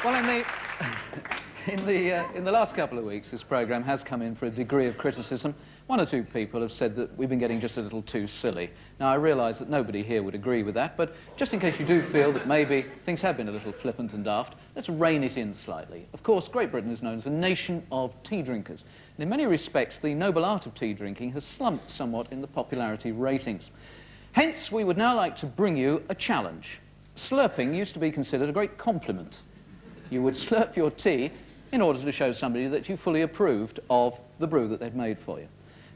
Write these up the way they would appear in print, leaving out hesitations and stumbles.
Well, in the last couple of weeks, this programme has come in for a degree of criticism. One or two people have said that we've been getting just a little too silly. Now, I realise that nobody here would agree with that, but just in case you do feel that maybe things have been a little flippant and daft, let's rein it in slightly. Of course, Great Britain is known as a nation of tea drinkers, and in many respects, the noble art of tea drinking has slumped somewhat in the popularity ratings. Hence, we would now like to bring you a challenge. Slurping used to be considered a great compliment. You would slurp your tea in order to show somebody that you fully approved of the brew that they'd made for you.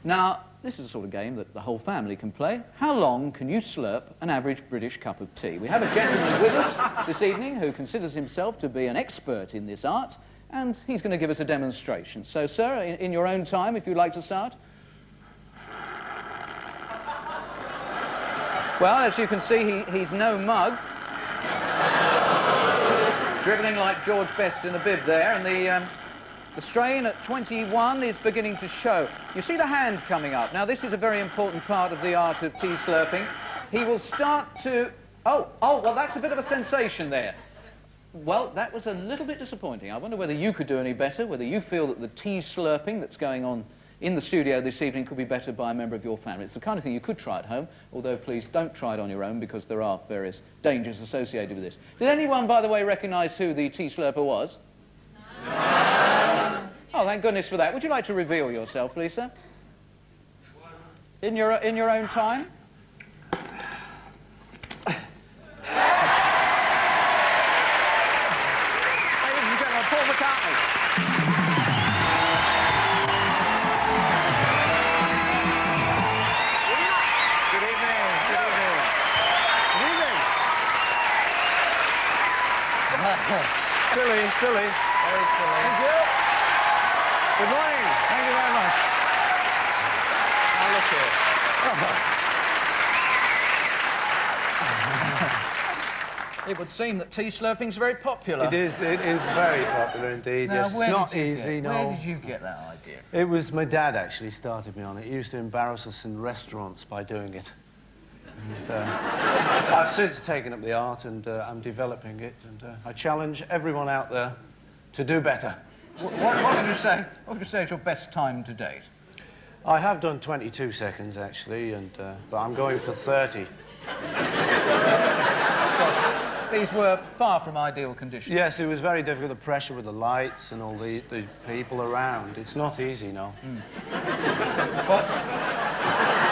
Now, this is a sort of game that the whole family can play. How long can you slurp an average British cup of tea? We have a gentleman with us this evening who considers himself to be an expert in this art, and he's going to give us a demonstration. So, sir, in your own time, if you'd like to start. Well, as you can see, he's no mug. Dribbling like George Best in a bib there, and the strain at 21 is beginning to show. You see the hand coming up. Now, this is a very important part of the art of tea slurping. He will start to... Oh, well, that's a bit of a sensation there. Well, that was a little bit disappointing. I wonder whether you could do any better, whether you feel that the tea slurping that's going on in the studio this evening could be better by a member of your family. It's the kind of thing you could try at home, although please don't try it on your own because there are various dangers associated with this. Did anyone, by the way, recognise who the tea slurper was? No. Oh, thank goodness for that. Would you like to reveal yourself, please, sir? In your own time? Ladies and gentlemen, Paul McCartney. Silly. Very silly. Thank you. Good morning. Thank you very much. Now look here. It would seem that tea slurping's very popular. It is very popular indeed. Now, yes, it's not easy, no. Where did you get that idea? It was my dad actually started me on it. He used to embarrass us in restaurants by doing it. And, I've since taken up the art and I'm developing it, and I challenge everyone out there to do better. What would you say? What would you say is your best time to date? I have done 22 seconds actually, and but I'm going for 30. Of course, these were far from ideal conditions. Yes, it was very difficult. The pressure with the lights and all the people around. It's not easy, no. But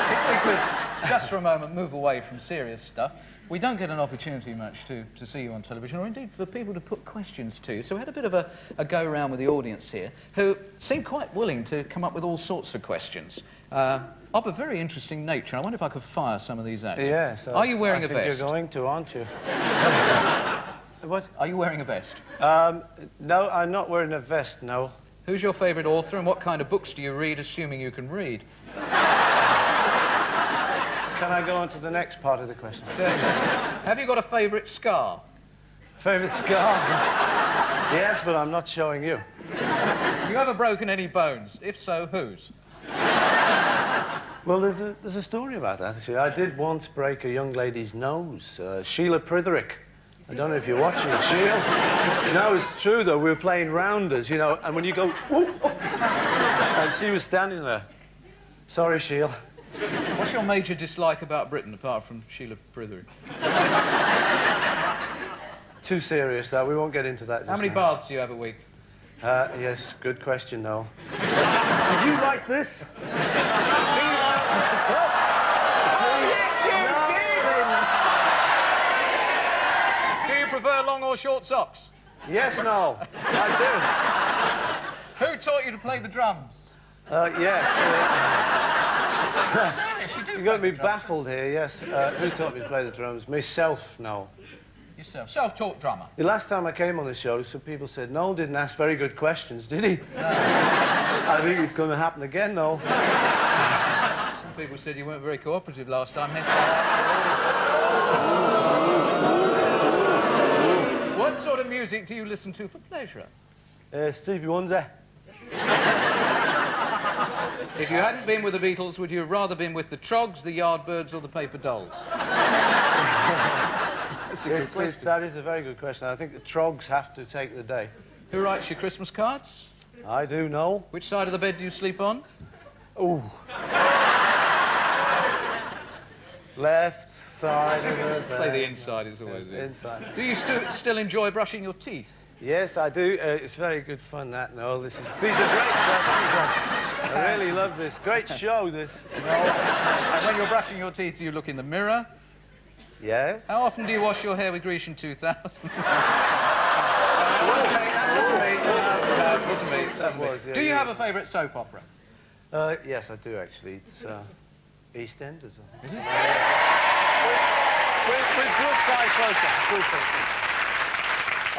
if we could, just for a moment, move away from serious stuff. We don't get an opportunity much to see you on television, or indeed for people to put questions to. So we had a bit of a go-round with the audience here, who seemed quite willing to come up with all sorts of questions of a very interesting nature. I wonder if I could fire some of these at you. Yes. Are you wearing a vest? I think you're going to, aren't you? What? Are you wearing a vest? No, I'm not wearing a vest, no. Who's your favourite author, and what kind of books do you read, assuming you can read? Can I go on to the next part of the question? Certainly. Have you got a favourite scar? Favourite scar? Yes, but I'm not showing you. Have you ever broken any bones? If so, whose? Well, there's a story about that, actually. I did once break a young lady's nose, Sheila Pritherick. I don't know if you're watching, Sheila. No, it's true, though. We were playing rounders, you know, and when you go, whoop, and she was standing there. Sorry, Sheila. What's your major dislike about Britain, apart from Sheila Pritherick? Too serious, though. We won't get into that. How many baths do you have a week? Yes, good question, though. Did you like this? Do you prefer long or short socks? Yes, no. I do. Who taught you to play the drums? Yes. Serious, you do. You're going to be baffled here, yes. Who taught me to play the drums? Myself, no. Yourself? Self-taught drummer? The last time I came on the show, some people said, Noel didn't ask very good questions, did he? No. I think it's going to happen again, Noel. Some people said you weren't very cooperative last time, hence What sort of music do you listen to for pleasure? Stevie Wonder. If you hadn't been with the Beatles, would you have rather been with the Trogs, the Yardbirds, or the Paper Dolls? It's a good question. That is a very good question. I think the Trogs have to take the day. Who writes your Christmas cards? I do know. Which side of the bed do you sleep on? Ooh. Left side of the bed. Say the inside is always it. Inside. Do you still enjoy brushing your teeth? Yes, I do. It's very good fun, that, Noel. These are great questions. I really love this. Great show, this. And when you're brushing your teeth, do you look in the mirror? Yes. How often do you wash your hair with Grecian 2000? That was me. Do you have a favourite soap opera? Yes, I do, actually. It's EastEnders. Is it? With Brookside closer.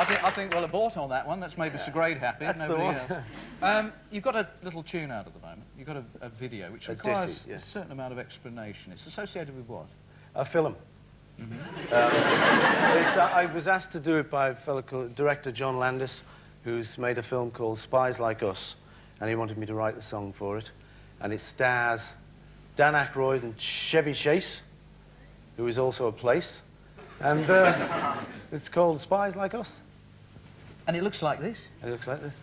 I think we'll abort on that one. That's made Mr. Grade happy. That's Nobody the else. You've got a little tune out at the moment. You've got a video which requires ditty, yes. a certain amount of explanation. It's associated with what? A film. I was asked to do it by a fellow called director John Landis, who's made a film called Spies Like Us, and he wanted me to write the song for it. And it stars Dan Aykroyd and Chevy Chase, who is also a place. And it's called Spies Like Us. And it looks like this? It looks like this.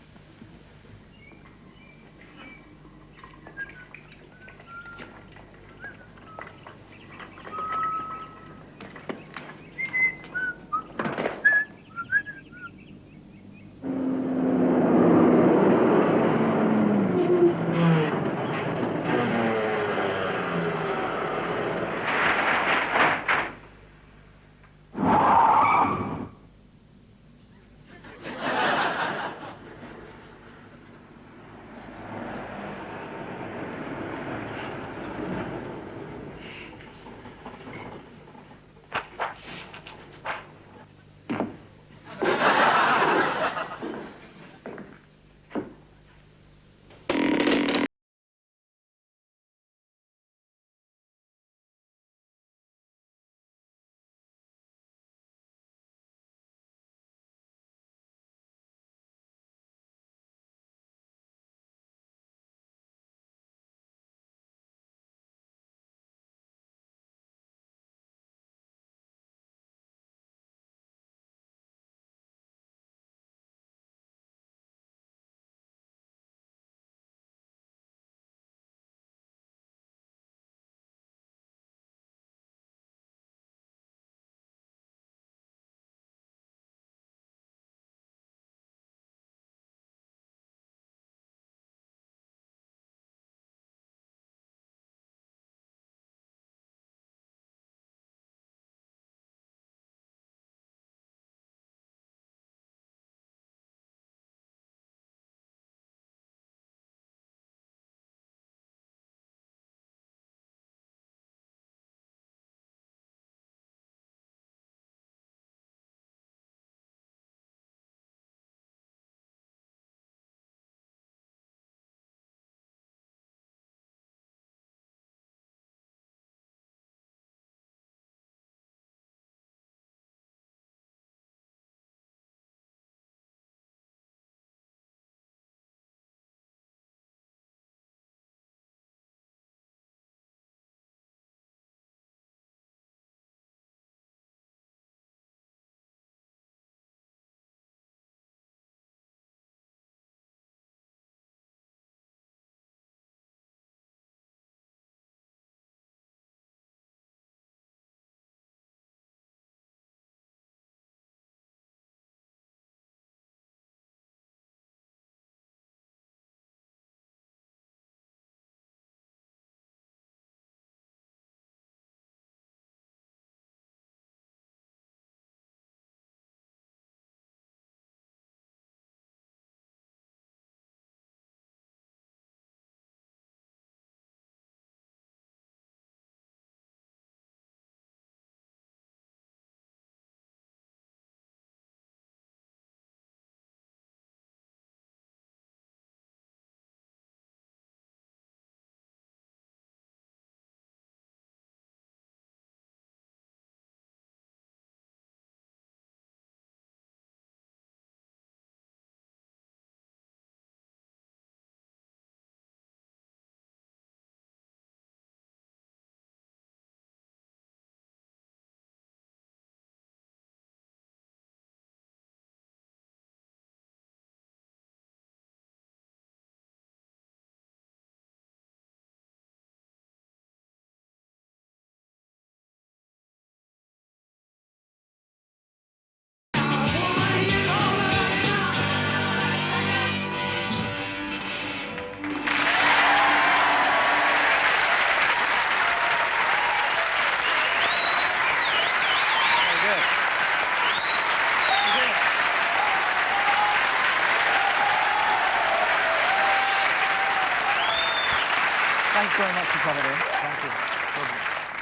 Thanks very much for coming in. Thank you.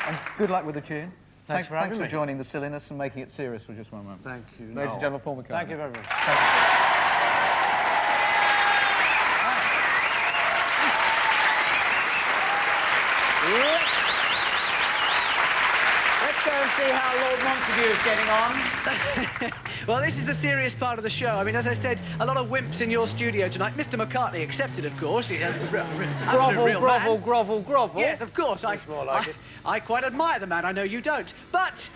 And good luck with the tune. Thanks for having Thanks me. for joining the silliness and making it serious for just one moment. Thank you. Ladies and gentlemen, Paul McCartney. Thank you very much. Thank you. Let's go and see how Lord Montague is getting on. Well, this is the serious part of the show. I mean, as I said, a lot of wimps in your studio tonight. Mr. McCartney accepted, of course. He's a Grovel, real grovel, man. grovel, grovel. Yes, of course. More like it. I quite admire the man. I know you don't. But